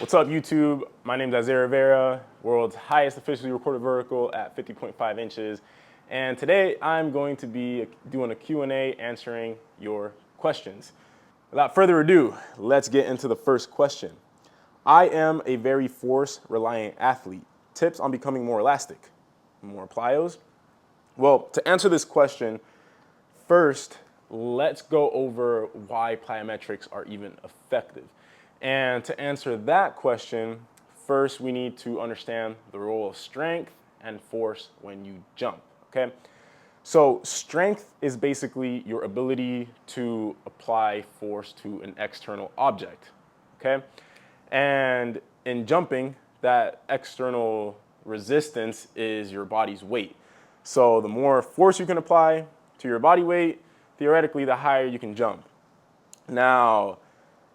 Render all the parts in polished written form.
What's up, YouTube? My name is Isaiah Rivera, world's highest officially recorded vertical at 50.5 inches. And today I'm going to be doing a Q&A answering your questions. Without further ado, let's get into the first question. I am a very force-reliant athlete. Tips on becoming more elastic? More plyos? Well, to answer this question, first, let's go over why plyometrics are even effective. And to answer that question, first we need to understand the role of strength and force when you jump, okay? So strength is basically your ability to apply force to an external object, okay? And in jumping, that external resistance is your body's weight. So the more force you can apply to your body weight, theoretically, the higher you can jump. Now,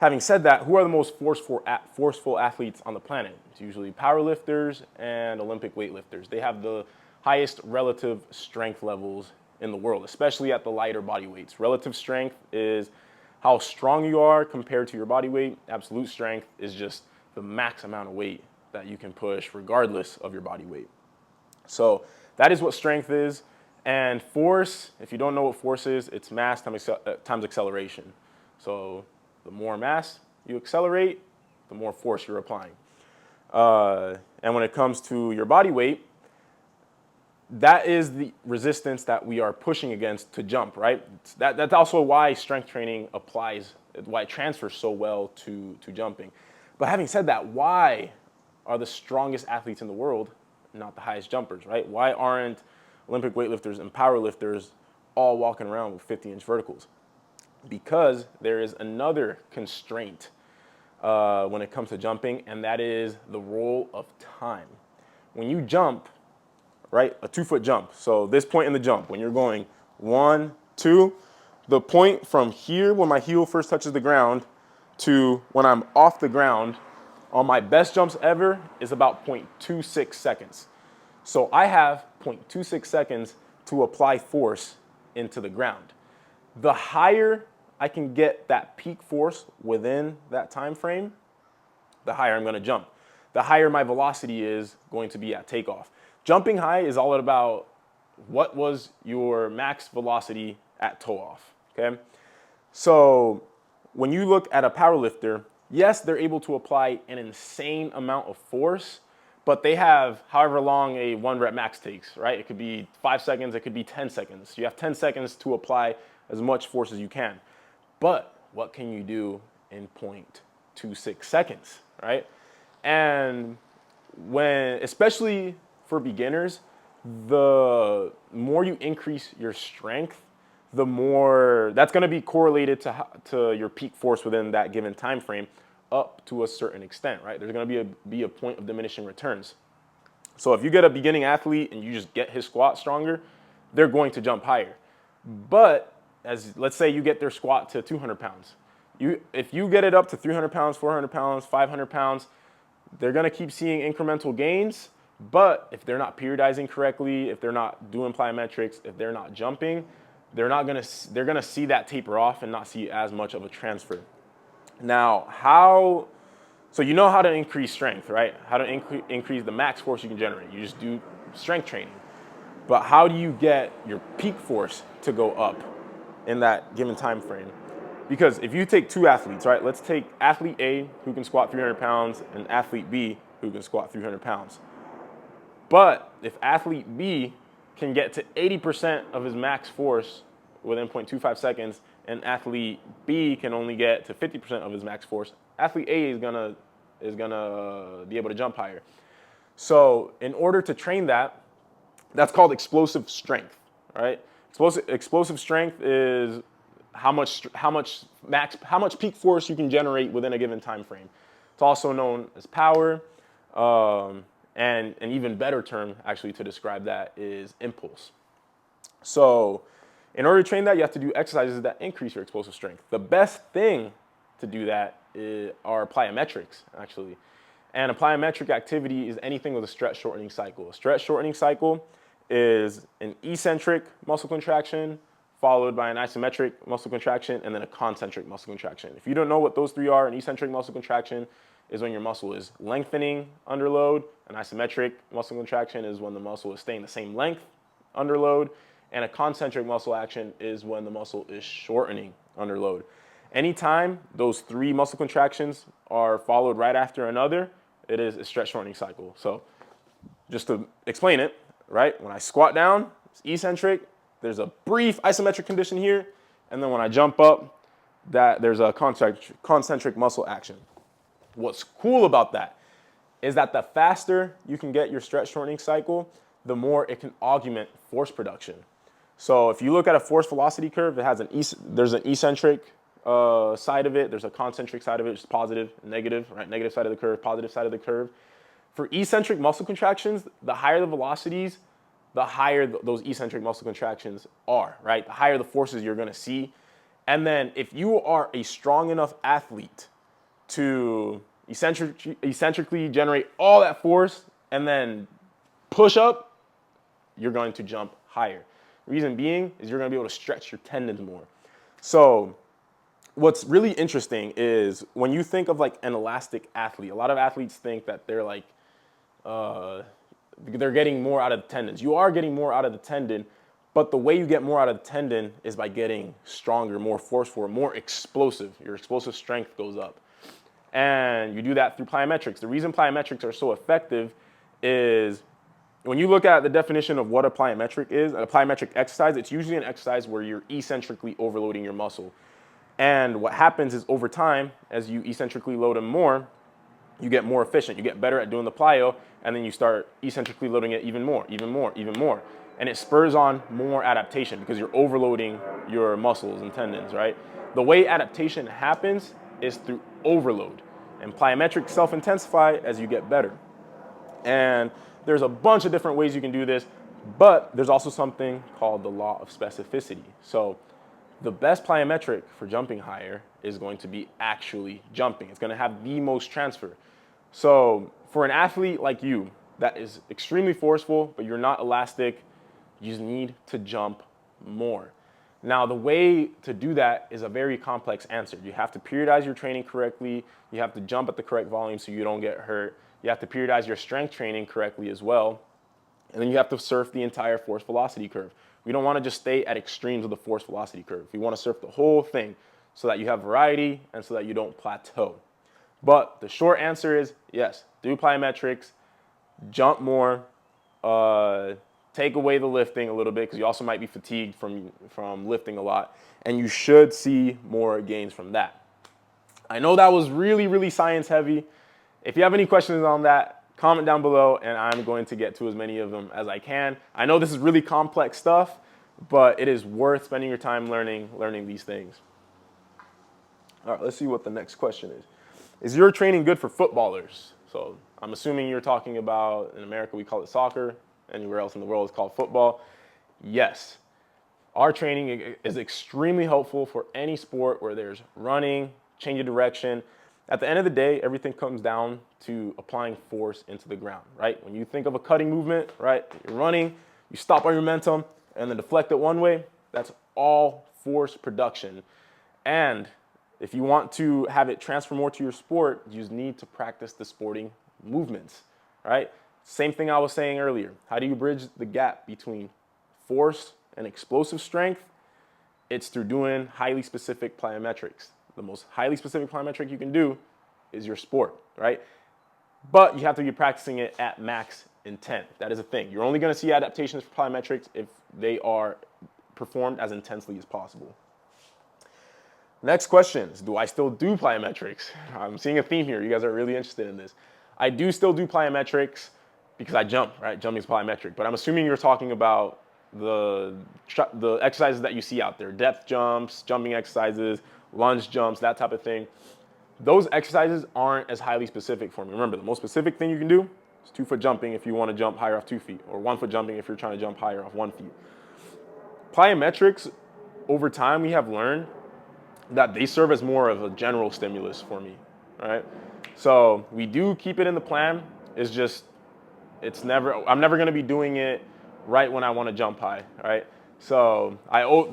having said that, who are the most forceful athletes on the planet? It's usually powerlifters and Olympic weightlifters. They have the highest relative strength levels in the world, especially at the lighter body weights. Relative strength is how strong you are compared to your body weight. Absolute strength is just the max amount of weight that you can push regardless of your body weight. So that is what strength is. And force, if you don't know what force is, it's mass times acceleration. So the more mass you accelerate, the more force you're applying. And when it comes to your body weight, that is the resistance that we are pushing against to jump, right? That's also why strength training applies, why it transfers so well to jumping. But having said that, why are the strongest athletes in the world not the highest jumpers, right? Why aren't Olympic weightlifters and powerlifters all walking around with 50-inch verticals? Because there is another constraint when it comes to jumping, and that is the role of time. When you jump, right, a 2-foot jump, so this point in the jump, when you're going 1, 2, the point from here when my heel first touches the ground to when I'm off the ground on my best jumps ever is about 0.26 seconds. So I have 0.26 seconds to apply force into the ground. The higher I can get that peak force within that time frame, the higher I'm going to jump. The higher my velocity is going to be at takeoff. Jumping high is all about what was your max velocity at toe off, okay? So when you look at a powerlifter, yes, they're able to apply an insane amount of force, but they have however long a 1 rep max takes, right? It could be 5 seconds, it could be 10 seconds. You have 10 seconds to apply as much force as you can. But what can you do in 0.26 seconds, right? And when, especially for beginners, the more you increase your strength, the more that's going to be correlated to your peak force within that given time frame up to a certain extent, right? There's going to be a point of diminishing returns. So if you get a beginning athlete and you just get his squat stronger, they're going to jump higher. But let's say you get their squat to 200 pounds. If you get it up to 300 pounds, 400 pounds, 500 pounds, they're going to keep seeing incremental gains. But if they're not periodizing correctly, if they're not doing plyometrics, if they're not jumping, they're going to see that taper off and not see as much of a transfer. Now, so you know how to increase strength, right? How to increase the max force you can generate. You just do strength training. But how do you get your peak force to go up in that given time frame? Because if you take two athletes, right? Let's take athlete A who can squat 300 pounds and athlete B who can squat 300 pounds. But if athlete B can get to 80% of his max force within 0.25 seconds, and athlete B can only get to 50% of his max force, athlete A is gonna be able to jump higher. So in order to train that, that's called explosive strength, right? Explosive strength is how much peak force you can generate within a given time frame. It's also known as power, and an even better term actually to describe that is impulse. So in order to train that, you have to do exercises that increase your explosive strength. The best thing to do that are plyometrics, actually. And a plyometric activity is anything with a stretch shortening cycle. A stretch shortening cycle is an eccentric muscle contraction followed by an isometric muscle contraction and then a concentric muscle contraction. If you don't know what those three are, an eccentric muscle contraction is when your muscle is lengthening under load. An isometric muscle contraction is when the muscle is staying the same length under load. And a concentric muscle action is when the muscle is shortening under load. Anytime those three muscle contractions are followed right after another, it is a stretch shortening cycle. So just to explain it, right? When I squat down, it's eccentric. There's a brief isometric condition here. And then when I jump up, there's a concentric muscle action. What's cool about that is that the faster you can get your stretch shortening cycle, the more it can augment force production. So if you look at a force velocity curve, it has there's an eccentric side of it. There's a concentric side of it, which is positive and negative, right? Negative side of the curve, positive side of the curve. For eccentric muscle contractions, the higher the velocities, the higher those eccentric muscle contractions are, right? The higher the forces you're going to see. And then if you are a strong enough athlete to eccentrically generate all that force and then push up, you're going to jump higher. Reason being is you're going to be able to stretch your tendons more. So what's really interesting is when you think of like an elastic athlete, a lot of athletes think that they're like, they're getting more out of the tendons. You are getting more out of the tendon, but the way you get more out of the tendon is by getting stronger, more forceful, more explosive. Your explosive strength goes up. And you do that through plyometrics. The reason plyometrics are so effective is when you look at the definition of what a plyometric is, a plyometric exercise, it's usually an exercise where you're eccentrically overloading your muscle. And what happens is over time, as you eccentrically load them more, you get more efficient. You get better at doing the plyo, and then you start eccentrically loading it even more, even more, even more. And it spurs on more adaptation because you're overloading your muscles and tendons, right? The way adaptation happens is through overload. And plyometrics self-intensify as you get better. And there's a bunch of different ways you can do this, but there's also something called the law of specificity. So the best plyometric for jumping higher is going to be actually jumping. It's going to have the most transfer. So for an athlete like you that is extremely forceful, but you're not elastic, you just need to jump more. Now, the way to do that is a very complex answer. You have to periodize your training correctly. You have to jump at the correct volume so you don't get hurt. You have to periodize your strength training correctly as well. And then you have to surf the entire force velocity curve. We don't want to just stay at extremes of the force velocity curve. We want to surf the whole thing so that you have variety and so that you don't plateau. But the short answer is yes, do plyometrics, jump more, take away the lifting a little bit because you also might be fatigued from lifting a lot, and you should see more gains from that. I know that was really, really science heavy. If you have any questions on that, comment down below, and I'm going to get to as many of them as I can. I know this is really complex stuff, but it is worth spending your time learning these things. All right, let's see what the next question is. Is your training good for footballers? So I'm assuming you're talking about, in America we call it soccer, anywhere else in the world it's called football. Yes, our training is extremely helpful for any sport where there's running, change of direction. At the end of the day, everything comes down to applying force into the ground, right? When you think of a cutting movement, right, you're running, you stop on your momentum, and then deflect it one way, that's all force production. And if you want to have it transfer more to your sport, you just need to practice the sporting movements, right? Same thing I was saying earlier. How do you bridge the gap between force and explosive strength? It's through doing highly specific plyometrics. The most highly specific plyometric you can do is your sport, right? But you have to be practicing it at max intent. That is a thing. You're only going to see adaptations for plyometrics if they are performed as intensely as possible. Next question is, do I still do plyometrics? I'm seeing a theme here. You guys are really interested in this. I do still do plyometrics because I jump, right? Jumping is plyometric. But I'm assuming you're talking about the exercises that you see out there, depth jumps, jumping exercises, lunge jumps, that type of thing. Those exercises aren't as highly specific for me. Remember, the most specific thing you can do is 2-foot jumping if you want to jump higher off 2 feet, or 1-foot jumping if you're trying to jump higher off 1 foot. Plyometrics, over time, we have learned that they serve as more of a general stimulus for me, right? So we do keep it in the plan. It's just, I'm never going to be doing it right when I want to jump high, right? So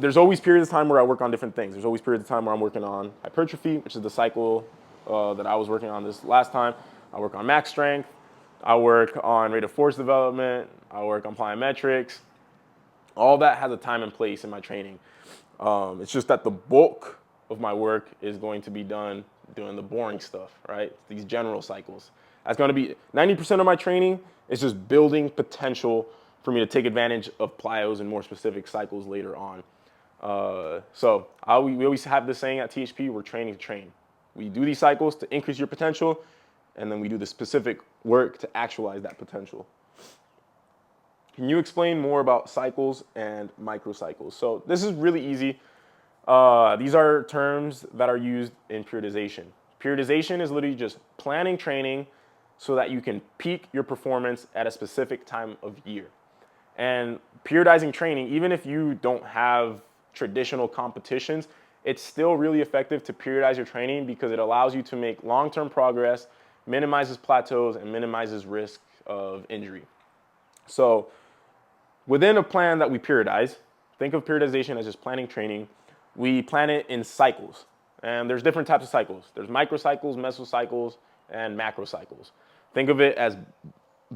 there's always periods of time where I work on different things. There's always periods of time where I'm working on hypertrophy, which is the cycle that I was working on this last time. I work on max strength. I work on rate of force development. I work on plyometrics. All that has a time and place in my training. It's just that the bulk of my work is going to be done doing the boring stuff, right? These general cycles. That's going to be 90% of my training is just building potential for me to take advantage of plyos and more specific cycles later on. We always have this saying at THP, we're training to train. We do these cycles to increase your potential, and then we do the specific work to actualize that potential. Can you explain more about cycles and microcycles? So this is really easy. These are terms that are used in periodization. Periodization is literally just planning training so that you can peak your performance at a specific time of year. And periodizing training, even if you don't have traditional competitions, it's still really effective to periodize your training because it allows you to make long-term progress, minimizes plateaus, and minimizes risk of injury. So within a plan that we periodize, think of periodization as just planning training. We plan it in cycles. And there's different types of cycles. There's microcycles, mesocycles, and macrocycles. Think of it as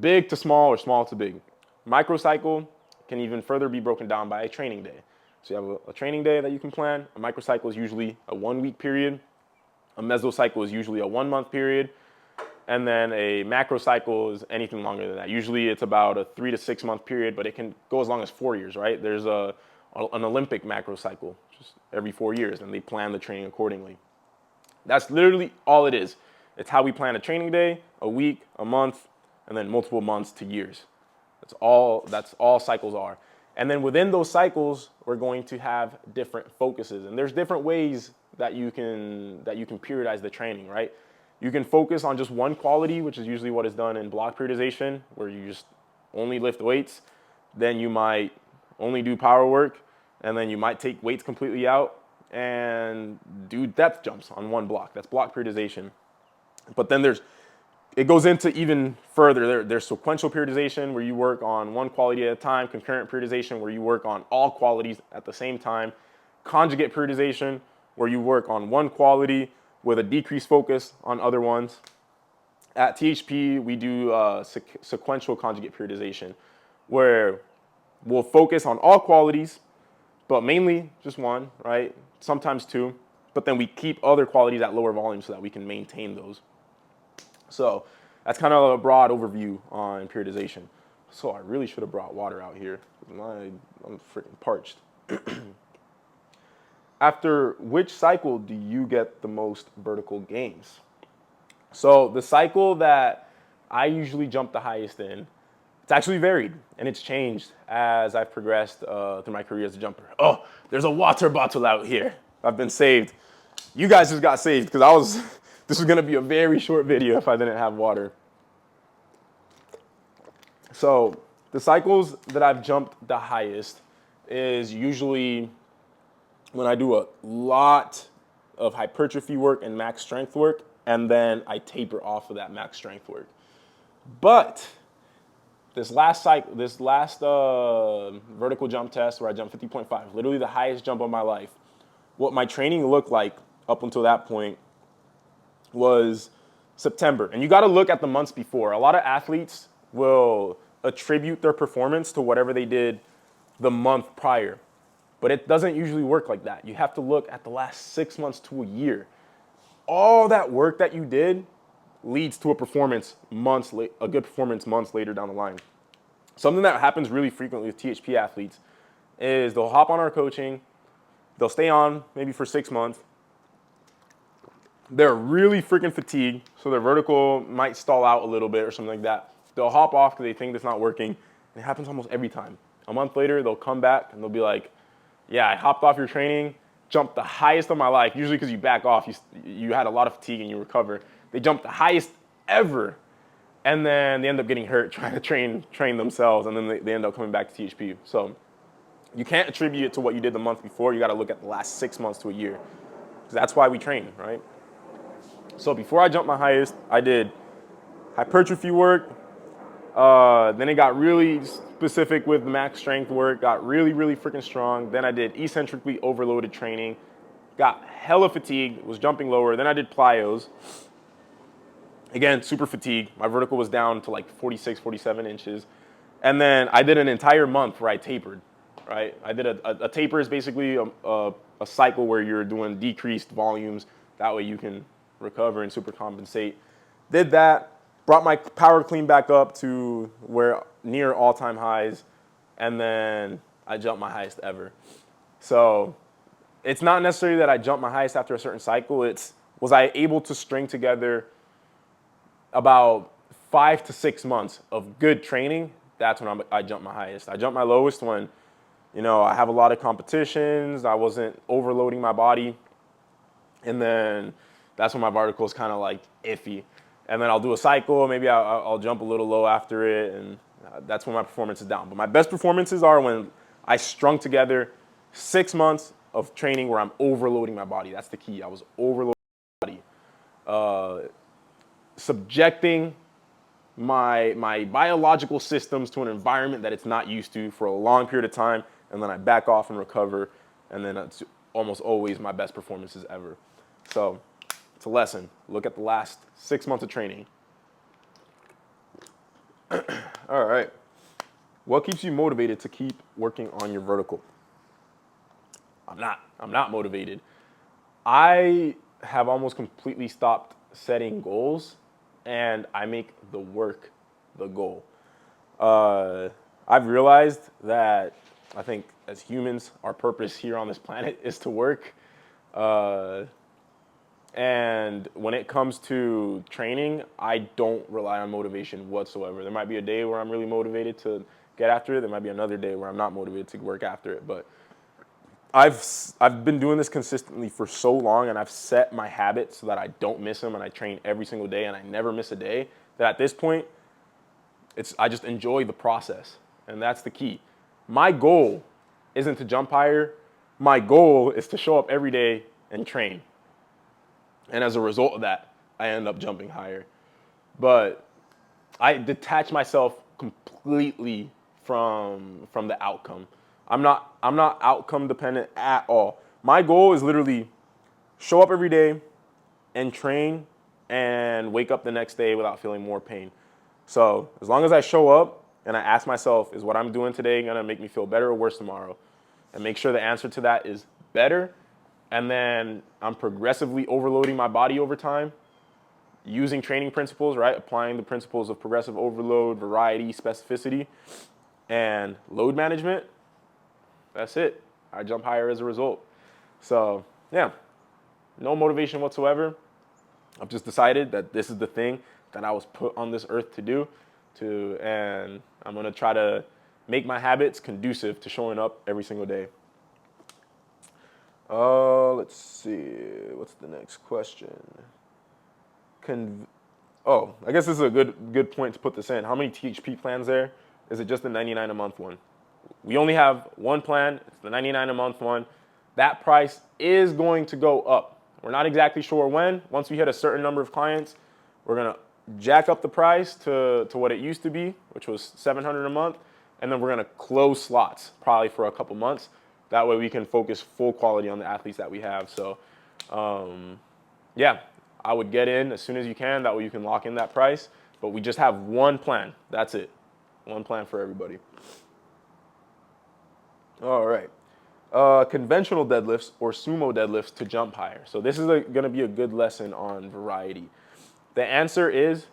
big to small or small to big. Microcycle can even further be broken down by a training day. So you have a training day that you can plan. A microcycle is usually a 1 week period. A mesocycle is usually a 1 month period. And then a macrocycle is anything longer than that. Usually it's about a 3 to 6 month period, but it can go as long as 4 years, right? There's an Olympic macrocycle, just every 4 years, and they plan the training accordingly. That's literally all it is. It's how we plan a training day, a week, a month, and then multiple months to years. That's all cycles are. And then within those cycles, we're going to have different focuses. And there's different ways that you can periodize the training, right? You can focus on just one quality, which is usually what is done in block periodization, where you just only lift weights. Then you might only do power work, and then you might take weights completely out and do depth jumps on one block. That's block periodization. But then it goes into even further. There's sequential periodization, where you work on one quality at a time. Concurrent periodization, where you work on all qualities at the same time. Conjugate periodization, where you work on one quality with a decreased focus on other ones. At THP, we do sequential conjugate periodization, where we'll focus on all qualities, but mainly just one, right? Sometimes two, but then we keep other qualities at lower volume so that we can maintain those. So that's kind of a broad overview on periodization. So I really should have brought water out here. I'm freaking parched. After which cycle do you get the most vertical gains? So the cycle that I usually jump the highest in, it's actually varied, and it's changed as I've progressed through my career as a jumper. Oh, there's a water bottle out here. I've been saved. You guys just got saved because this was going to be a very short video if I didn't have water. So the cycles that I've jumped the highest is usually when I do a lot of hypertrophy work and max strength work, and then I taper off of that max strength work. But this last vertical jump test where I jumped 50.5, literally the highest jump of my life, what my training looked like up until that point was September. And you got to look at the months before. A lot of athletes will attribute their performance to whatever they did the month prior. But it doesn't usually work like that. You have to look at the last 6 months to a year. All that work that you did leads to a good performance months later down the line. Something that happens really frequently with THP athletes is they'll hop on our coaching, they'll stay on maybe for 6 months. They're really freaking fatigued, so their vertical might stall out a little bit or something like that. They'll hop off because they think it's not working. And it happens almost every time. A month later, they'll come back and they'll be like, yeah, I hopped off your training, jumped the highest of my life. Usually because you back off, you had a lot of fatigue and you recover. They jumped the highest ever. And then they end up getting hurt trying to train themselves, and then they end up coming back to THP. So you can't attribute it to what you did the month before. You got to look at the last 6 months to a year. Because that's why we train, right? So before I jumped my highest, I did hypertrophy work. Then it got really specific with max strength work, got really, really freaking strong. Then I did eccentrically overloaded training, got hella fatigued, was jumping lower. Then I did plyos. Again, super fatigued. My vertical was down to like 46, 47 inches. And then I did an entire month where I tapered, right? I did a taper is basically a cycle where you're doing decreased volumes. That way you can recover and super compensate. Did that, brought my power clean back up to where near all-time highs, and then I jumped my highest ever. So it's not necessarily that I jumped my highest after a certain cycle. It's was I able to string together about 5 to 6 months of good training. That's when I jumped my highest. I jumped my lowest when, I have a lot of competitions. I wasn't overloading my body. And then that's when my vertical is kind of like iffy. And then I'll do a cycle. Maybe I'll jump a little low after it. And that's when my performance is down. But my best performances are when I strung together 6 months of training where I'm overloading my body. That's the key. I was overloading my body. Subjecting my biological systems to an environment that it's not used to for a long period of time, and then I back off and recover, and then it's almost always my best performances ever. So it's a lesson. Look at the last 6 months of training. All right. What keeps you motivated to keep working on your vertical? I'm not motivated. I have almost completely stopped setting goals, and I make the work the goal. I've realized that I think as humans, our purpose here on this planet is to work. And when it comes to training, I don't rely on motivation whatsoever. There might be a day where I'm really motivated to get after it. There might be another day where I'm not motivated to work after it. But I've been doing this consistently for so long, and I've set my habits so that I don't miss them, and I train every single day, and I never miss a day, that at this point, I just enjoy the process, and that's the key. My goal isn't to jump higher. My goal is to show up every day and train. And as a result of that, I end up jumping higher. But I detach myself completely from the outcome. I'm not outcome dependent at all. My goal is literally show up every day and train and wake up the next day without feeling more pain. So as long as I show up and I ask myself, is what I'm doing today gonna make me feel better or worse tomorrow? And make sure the answer to that is better. And then I'm progressively overloading my body over time, using training principles, right? Applying the principles of progressive overload, variety, specificity, and load management. That's it. I jump higher as a result. So yeah, no motivation whatsoever. I've just decided that this is the thing that I was put on this earth to do, and I'm gonna try to make my habits conducive to showing up every single day. Let's see. What's the next question? I guess this is a good point to put this in. How many THP plans there? Is it just the $99 a month one? We only have one plan. It's the $99 a month one. That price is going to go up. We're not exactly sure when. Once we hit a certain number of clients, we're gonna jack up the price to what it used to be, which was $700 a month, and then we're gonna close slots probably for a couple months. That way we can focus full quality on the athletes that we have. So, yeah, I would get in as soon as you can. That way you can lock in that price. But we just have one plan. That's it. One plan for everybody. All right. Conventional deadlifts or sumo deadlifts to jump higher. So this is going to be a good lesson on variety. The answer is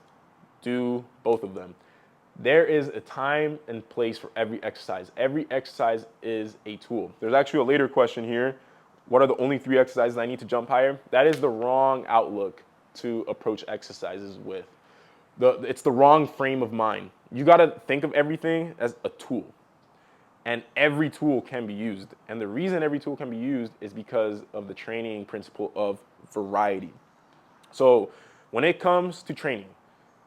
do both of them. There is a time and place for every exercise. Every exercise is a tool. There's actually a later question here. What are the only 3 exercises I need to jump higher? That is the wrong outlook to approach exercises with. It's the wrong frame of mind. You got to think of everything as a tool. And every tool can be used. And the reason every tool can be used is because of the training principle of variety. So when it comes to training,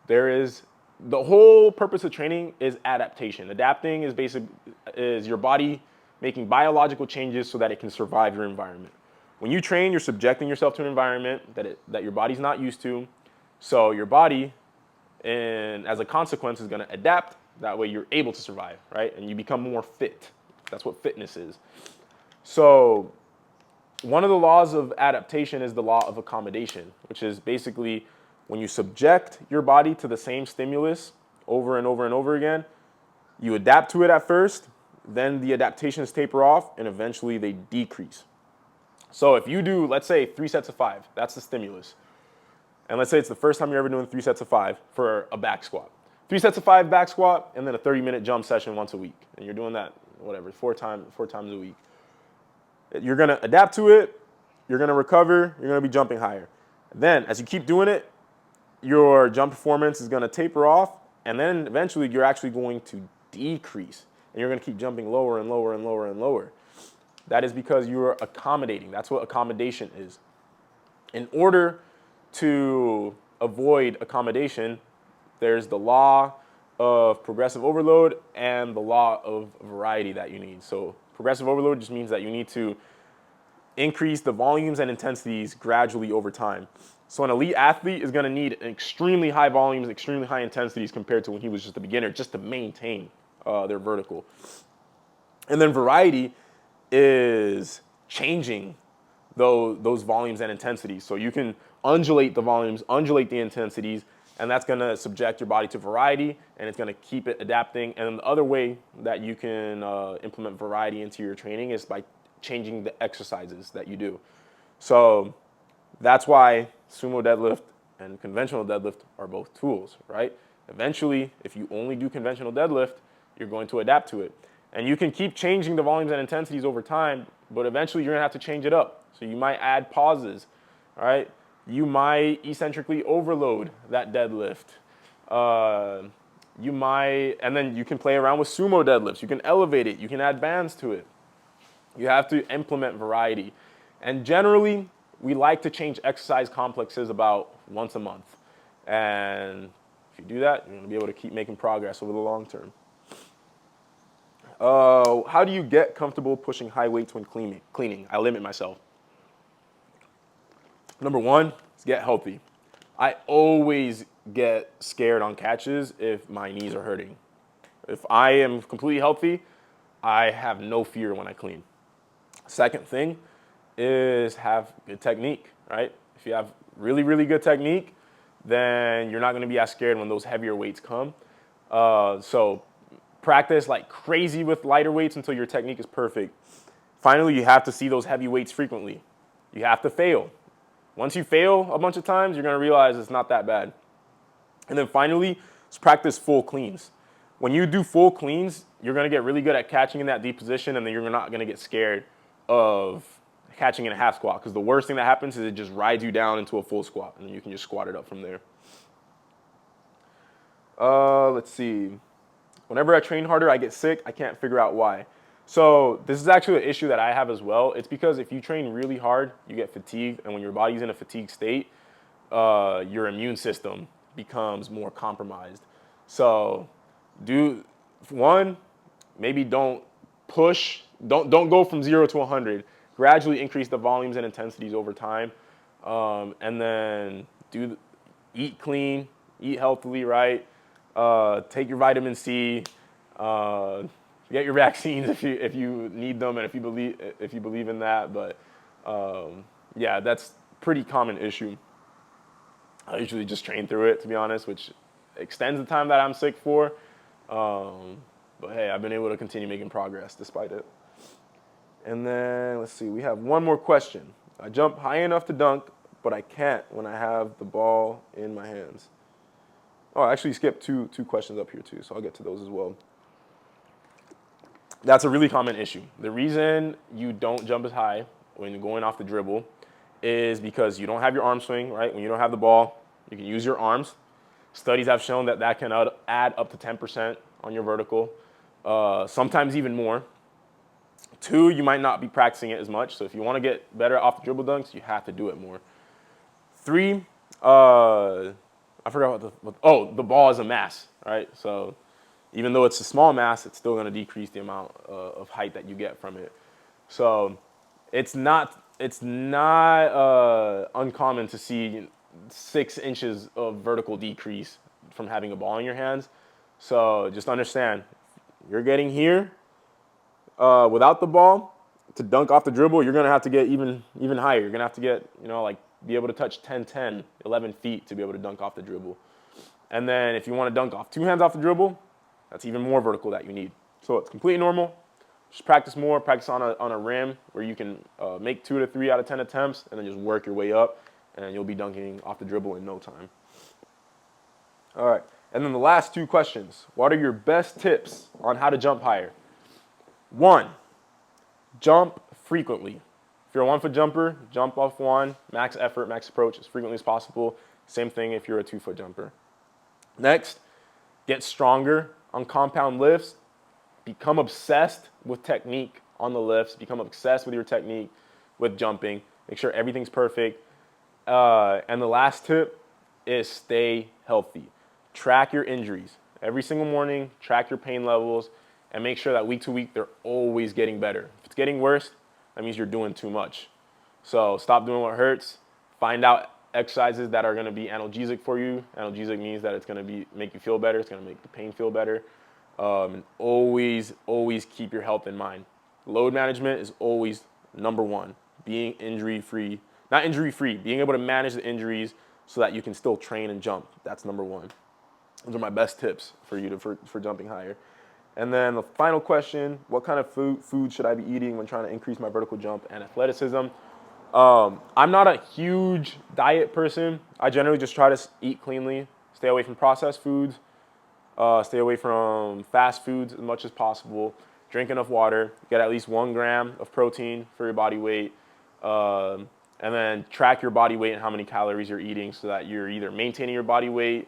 the whole purpose of training is adaptation. Adapting is your body making biological changes so that it can survive your environment. When you train, you're subjecting yourself to an environment that your body's not used to. So your body, and as a consequence, is going to adapt. That way you're able to survive, right? And you become more fit. That's what fitness is. So one of the laws of adaptation is the law of accommodation, which is basically when you subject your body to the same stimulus over and over and over again, you adapt to it at first, then the adaptations taper off, and eventually they decrease. So if you do, let's say, 3 sets of 5, that's the stimulus. And let's say it's the first time you're ever doing 3 sets of 5 for a back squat. 3 sets of 5 back squat, and then a 30-minute jump session once a week. And you're doing that, whatever, four times a week. You're going to adapt to it, you're going to recover, you're going to be jumping higher. Then, as you keep doing it, your jump performance is going to taper off, and then eventually you're actually going to decrease. And you're going to keep jumping lower and lower and lower and lower. That is because you're accommodating. That's what accommodation is. In order to avoid accommodation, there's the law of progressive overload and the law of variety that you need. So progressive overload just means that you need to increase the volumes and intensities gradually over time. So an elite athlete is going to need extremely high volumes, extremely high intensities compared to when he was just a beginner, just to maintain their vertical. And then variety is changing those volumes and intensities. So you can undulate the volumes, undulate the intensities, and that's going to subject your body to variety, and it's going to keep it adapting. And the other way that you can implement variety into your training is by changing the exercises that you do. So that's why sumo deadlift and conventional deadlift are both tools, right? Eventually, if you only do conventional deadlift, you're going to adapt to it. And you can keep changing the volumes and intensities over time, but eventually you're going to have to change it up. So you might add pauses, all right? You might eccentrically overload that deadlift. You might, and then you can play around with sumo deadlifts. You can elevate it. You can add bands to it. You have to implement variety. And generally, we like to change exercise complexes about once a month. And if you do that, you're going to be able to keep making progress over the long term. How do you get comfortable pushing high weights when cleaning? I limit myself. Number one is get healthy. I always get scared on catches if my knees are hurting. If I am completely healthy, I have no fear when I clean. Second thing is have good technique, right? If you have really, really good technique, then you're not going to be as scared when those heavier weights come. So practice like crazy with lighter weights until your technique is perfect. Finally, you have to see those heavy weights frequently. You have to fail. Once you fail a bunch of times, you're going to realize it's not that bad. And then finally, let's practice full cleans. When you do full cleans, you're going to get really good at catching in that deep position, and then you're not going to get scared of catching in a half squat, because the worst thing that happens is it just rides you down into a full squat, and then you can just squat it up from there. Let's see. Whenever I train harder, I get sick. I can't figure out why. So this is actually an issue that I have as well. It's because if you train really hard, you get fatigued, and when your body's in a fatigued state, your immune system becomes more compromised. So maybe don't push, don't go from 0 to 100. Gradually increase the volumes and intensities over time, and then eat clean, eat healthily, right? Take your vitamin C, get your vaccines if you need them and if you believe in that. But yeah, that's a pretty common issue. I usually just train through it, to be honest, which extends the time that I'm sick for. But hey, I've been able to continue making progress despite it. And then let's see, we have one more question. I jump high enough to dunk, but I can't when I have the ball in my hands. Oh, I actually skipped two questions up here too, so I'll get to those as well. That's a really common issue. The reason you don't jump as high when you're going off the dribble is because you don't have your arm swing, right? When you don't have the ball, you can use your arms. Studies have shown that can add up to 10% on your vertical, sometimes even more. 2, you might not be practicing it as much, so if you want to get better off the dribble dunks, you have to do it more. 3, I forgot the ball is a mass, right? So even though it's a small mass, it's still going to decrease the amount of height that you get from it. So it's not uncommon to see 6 inches of vertical decrease from having a ball in your hands. So just understand, you're getting here without the ball, to dunk off the dribble, you're gonna have to get even higher. You're gonna have to get, like be able to touch 10, 11 feet to be able to dunk off the dribble. And then if you want to dunk off 2 hands off the dribble, that's even more vertical that you need. So it's completely normal. Just practice more. Practice on a rim where you can make 2 to 3 out of 10 attempts, and then just work your way up, and you'll be dunking off the dribble in no time. All right. And then the last 2 questions. What are your best tips on how to jump higher? 1, jump frequently. If you're a 1-foot jumper, jump off 1, max effort, max approach as frequently as possible. Same thing if you're a 2-foot jumper. Next, get stronger on compound lifts. Become obsessed with technique on the lifts. Become obsessed with your technique with jumping. Make sure everything's perfect. And the last tip is stay healthy. Track your injuries. Every single morning, track your pain levels, and make sure that week to week they're always getting better. If it's getting worse, that means you're doing too much. So stop doing what hurts. Find out exercises that are going to be analgesic for you. Analgesic means that it's going to make you feel better. It's going to make the pain feel better. And always keep your health in mind. Load management is always number 1. Being injury-free. Not injury-free. Being able to manage the injuries so that you can still train and jump. That's number 1. Those are my best tips for you for jumping higher. And then the final question, what kind of food should I be eating when trying to increase my vertical jump and athleticism? I'm not a huge diet person. I generally just try to eat cleanly, stay away from processed foods, stay away from fast foods as much as possible, drink enough water, get at least 1 gram of protein for your body weight, and then track your body weight and how many calories you're eating so that you're either maintaining your body weight.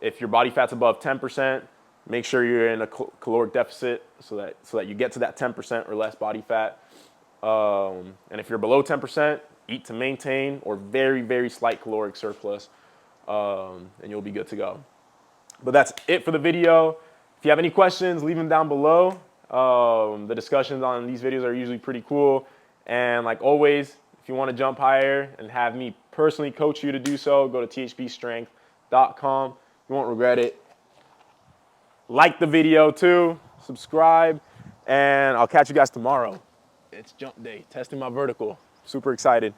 If your body fat's above 10%, make sure you're in a caloric deficit so that you get to that 10% or less body fat. And if you're below 10%, eat to maintain or very slight caloric surplus, and you'll be good to go. But that's it for the video. If you have any questions, leave them down below. The discussions on these videos are usually pretty cool. And like always, if you want to jump higher and have me personally coach you to do so, go to THPstrength.com. You won't regret it. Like the video too, subscribe, and I'll catch you guys tomorrow. It's jump day, testing my vertical. Super excited.